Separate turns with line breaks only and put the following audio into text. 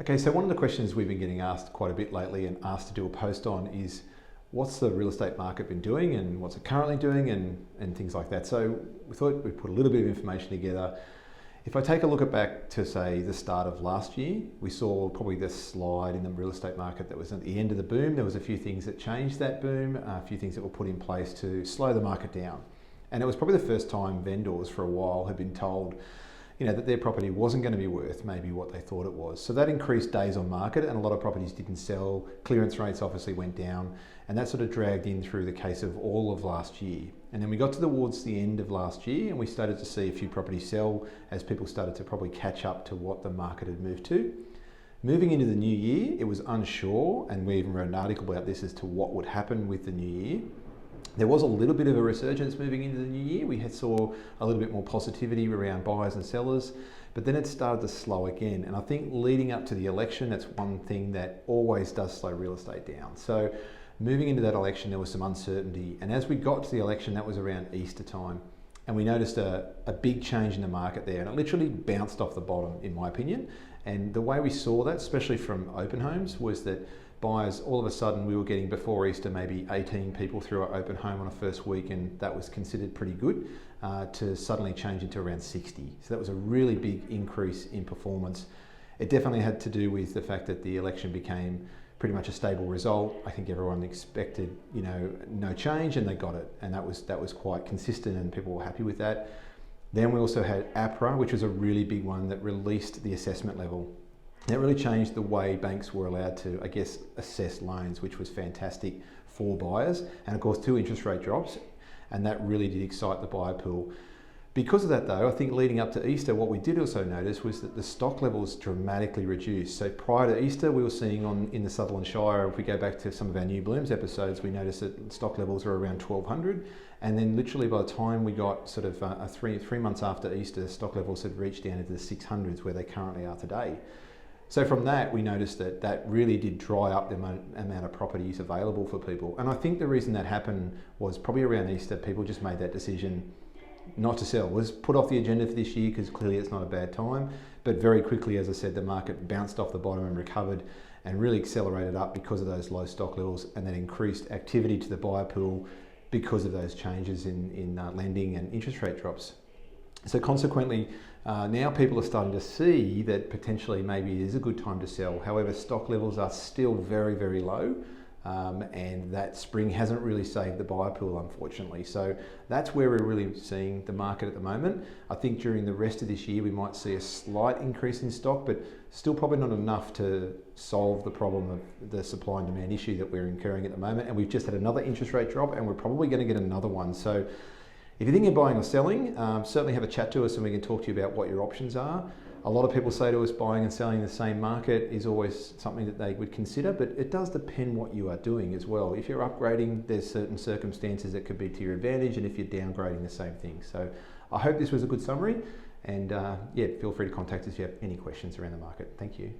Okay, so one of the questions we've been getting asked quite a bit lately and asked to do a post on is what's the real estate market been doing and what's it currently doing and things like that. So we thought we'd put a little bit of information together. If I take a look back to say the start of last year, we saw probably this slide in the real estate market that was at the end of the boom. There was a few things that changed that boom, a few things that were put in place to slow the market down. And it was probably the first time vendors for a while had been told that their property wasn't going to be worth maybe what they thought it was. So that increased days on market and a lot of properties didn't sell. Clearance rates obviously went down and that sort of dragged in through the case of all of last year. And then we got towards the end of last year and we started to see a few properties sell as people started to probably catch up to what the market had moved to. Moving into the new year, it was unsure, and we even wrote an article about this as to what would happen with the new year. There was a little bit of a resurgence moving into the new year. We saw a little bit more positivity around buyers and sellers, but then it started to slow again. And I think leading up to the election, that's one thing that always does slow real estate down. So moving into that election, there was some uncertainty. And as we got to the election, that was around Easter time. And we noticed a big change in the market there. And it literally bounced off the bottom, in my opinion. And the way we saw that, especially from open homes, was that buyers, all of a sudden we were getting before Easter maybe 18 people through our open home on a first week, and that was considered pretty good, to suddenly change into around 60. So that was a really big increase in performance. It definitely had to do with the fact that the election became pretty much a stable result. I think everyone expected no change, and they got it, and that was quite consistent and people were happy with that. Then we also had APRA, which was a really big one that released the assessment level. That really changed the way banks were allowed to, assess loans, which was fantastic for buyers. And of course, 2 interest rate drops, and that really did excite the buyer pool. Because of that though, I think leading up to Easter, what we did also notice was that the stock levels dramatically reduced. So prior to Easter, we were seeing in the Sutherland Shire, if we go back to some of our New Blooms episodes, we noticed that stock levels were around 1,200. And then literally by the time we got sort of three months after Easter, stock levels had reached down into the 600s where they currently are today. So from that, we noticed that really did dry up the amount of properties available for people. And I think the reason that happened was probably around Easter, people just made that decision not to sell. It was put off the agenda for this year because clearly it's not a bad time. But very quickly, as I said, the market bounced off the bottom and recovered and really accelerated up because of those low stock levels, and then increased activity to the buyer pool because of those changes in lending and interest rate drops. So consequently, now people are starting to see that potentially maybe it is a good time to sell. However, stock levels are still very, very low, and that spring hasn't really saved the buyer pool, unfortunately. So that's where we're really seeing the market at the moment. I think during the rest of this year, we might see a slight increase in stock, but still probably not enough to solve the problem of the supply and demand issue that we're incurring at the moment. And we've just had another interest rate drop, and we're probably going to get another one. So if you're thinking of buying or selling, certainly have a chat to us and we can talk to you about what your options are. A lot of people say to us buying and selling in the same market is always something that they would consider, but it does depend what you are doing as well. If you're upgrading, there's certain circumstances that could be to your advantage, and if you're downgrading, the same thing. So I hope this was a good summary, and feel free to contact us if you have any questions around the market. Thank you.